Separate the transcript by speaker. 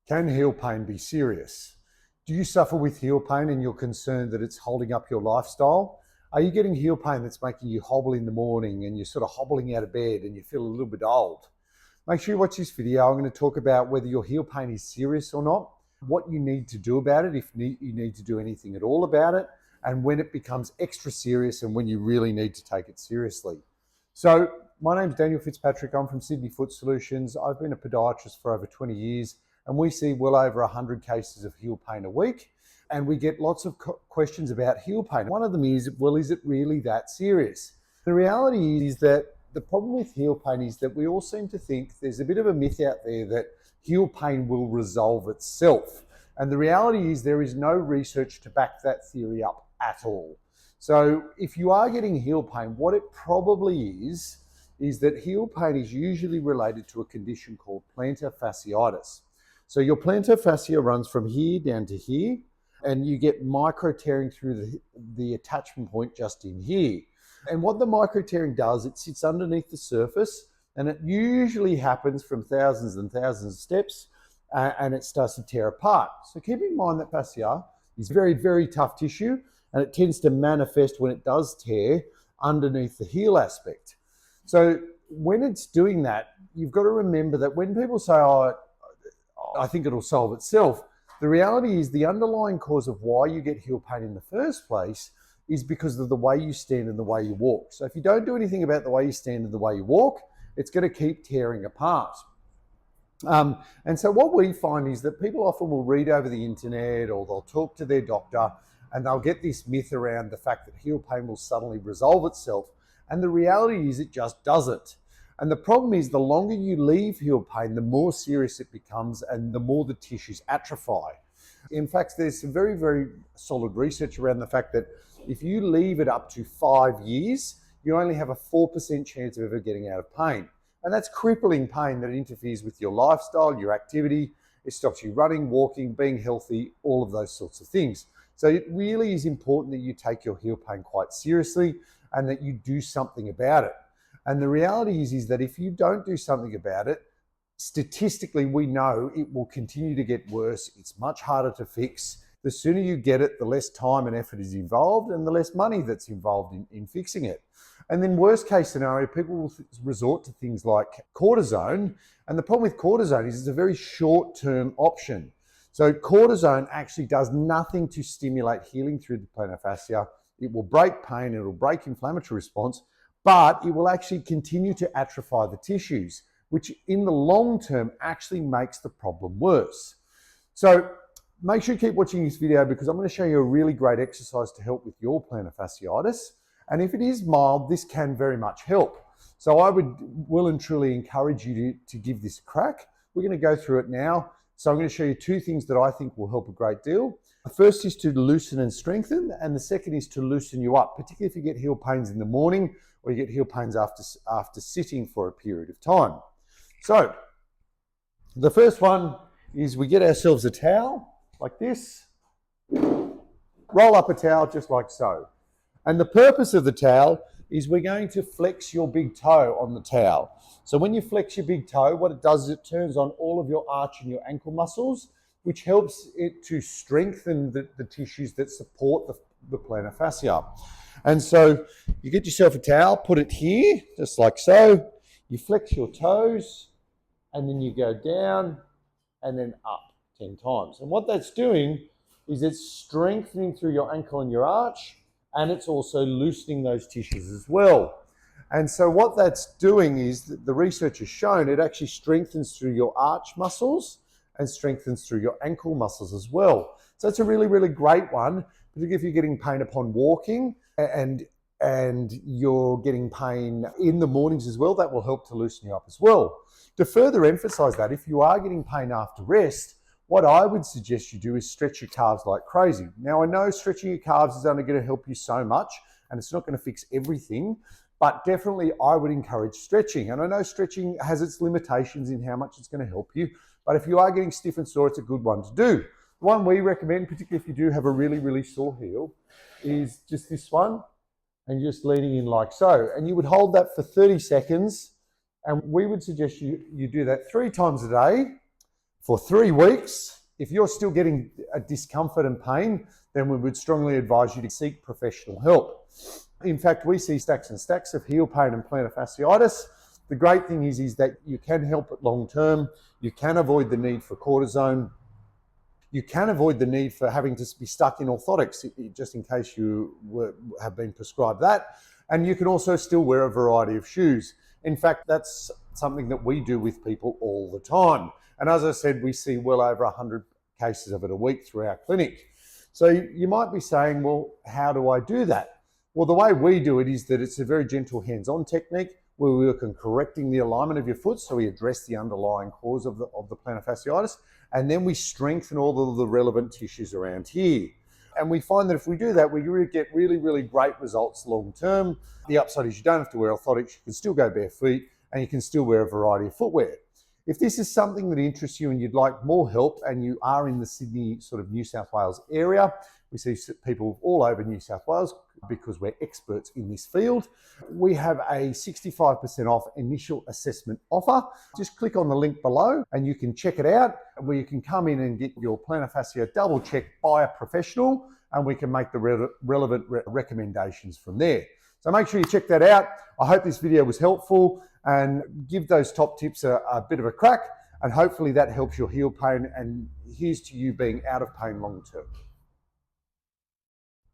Speaker 1: Can heel pain be serious? Do you suffer with heel pain and you're concerned that it's holding up your lifestyle? Are you getting heel pain that's making you hobble in the morning and you're sort of hobbling out of bed and you feel a little bit old? Make sure you watch this video. I'm going to talk about whether your heel pain is serious or not, what you need to do about it, if you need to do anything at all about it, and when it becomes extra serious and when you really need to take it seriously. So my name's Daniel Fitzpatrick. I'm from Sydney Foot Solutions. I've been a podiatrist for over 20 years and we see well over 100 cases of heel pain a week. And we get lots of questions about heel pain. One of them is, well, is it really that serious? The reality is that the problem with heel pain is that we all seem to think there's a bit of a myth out there that heel pain will resolve itself. And the reality is there is no research to back that theory up at all. So if you are getting heel pain, what it probably is that heel pain is usually related to a condition called plantar fasciitis. So your plantar fascia runs from here down to here, and you get micro tearing through the attachment point just in here. And what the micro tearing does, it sits underneath the surface, and it usually happens from thousands and thousands of steps, and it starts to tear apart. So keep in mind that fascia is very, very tough tissue, and it tends to manifest when it does tear underneath the heel aspect. So when it's doing that, you've got to remember that when people say, oh, I think it'll solve itself, the reality is the underlying cause of why you get heel pain in the first place is because of the way you stand and the way you walk. So if you don't do anything about the way you stand and the way you walk, it's going to keep tearing apart. And so what we find is that people often will read over the internet or they'll talk to their doctor and they'll get this myth around the fact that heel pain will suddenly resolve itself. And the reality is it just doesn't. And the problem is the longer you leave heel pain, the more serious it becomes and the more the tissues atrophy. In fact, there's some very, very solid research around the fact that if you leave it up to 5 years, you only have a 4% chance of ever getting out of pain. And that's crippling pain that interferes with your lifestyle, your activity. It stops you running, walking, being healthy, all of those sorts of things. So it really is important that you take your heel pain quite seriously and that you do something about it. And the reality is that if you don't do something about it, statistically, we know it will continue to get worse. It's much harder to fix. The sooner you get it, the less time and effort is involved and the less money that's involved in fixing it. And then worst case scenario, people will resort to things like cortisone. And the problem with cortisone is it's a very short-term option. So cortisone actually does nothing to stimulate healing through the plantar fascia. It will break pain, it will break inflammatory response, but it will actually continue to atrophy the tissues, which in the long term actually makes the problem worse. So make sure you keep watching this video because I'm going to show you a really great exercise to help with your plantar fasciitis. And if it is mild, this can very much help. So I will and truly encourage you to give this a crack. We're going to go through it now. So I'm going to show you two things that I think will help a great deal. The first is to loosen and strengthen, and the second is to loosen you up, particularly if you get heel pains in the morning or you get heel pains after sitting for a period of time. So the first one is we get ourselves a towel like this, roll up a towel just like so. And the purpose of the towel is we're going to flex your big toe on the towel. So when you flex your big toe, what it does is it turns on all of your arch and your ankle muscles, which helps it to strengthen the tissues that support the plantar fascia. And so you get yourself a towel, put it here, just like so. You flex your toes, and then you go down and then up 10 times. And what that's doing is it's strengthening through your ankle and your arch, and it's also loosening those tissues as well. And so what that's doing is that the research has shown it actually strengthens through your arch muscles and strengthens through your ankle muscles as well. So it's a really, really great one, particularly if you're getting pain upon walking and you're getting pain in the mornings as well. That will help to loosen you up as well. To further emphasize that, if you are getting pain after rest, what I would suggest you do is stretch your calves like crazy. Now, I know stretching your calves is only going to help you so much, and it's not going to fix everything, but definitely I would encourage stretching. And I know stretching has its limitations in how much it's going to help you, but if you are getting stiff and sore, it's a good one to do. The one we recommend, particularly if you do have a really, really sore heel, is just this one, and just leaning in like so. And you would hold that for 30 seconds, and we would suggest you do that 3 times a day for 3 weeks. If you're still getting a discomfort and pain, then we would strongly advise you to seek professional help. In fact, we see stacks and stacks of heel pain and plantar fasciitis. The great thing is that you can help it long term. You can avoid the need for cortisone. You can avoid the need for having to be stuck in orthotics, just in case you have been prescribed that. And you can also still wear a variety of shoes. In fact, that's something that we do with people all the time. And as I said, we see well over 100 cases of it a week through our clinic. So you might be saying, well, how do I do that? Well, the way we do it is that it's a very gentle hands-on technique where we work on correcting the alignment of your foot, so we address the underlying cause of the plantar fasciitis, and then we strengthen all of the relevant tissues around here. And we find that if we do that, we get really, really great results long term. The upside is you don't have to wear orthotics, you can still go barefoot, and you can still wear a variety of footwear. If this is something that interests you and you'd like more help, and you are in the Sydney, sort of New South Wales area, we see people all over New South Wales because we're experts in this field. We have a 65% off initial assessment offer. Just click on the link below and you can check it out, where you can come in and get your plantar fascia double checked by a professional, and we can make the relevant recommendations from there. So make sure you check that out. I hope this video was helpful, and give those top tips a bit of a crack, and hopefully that helps your heel pain, and here's to you being out of pain long term.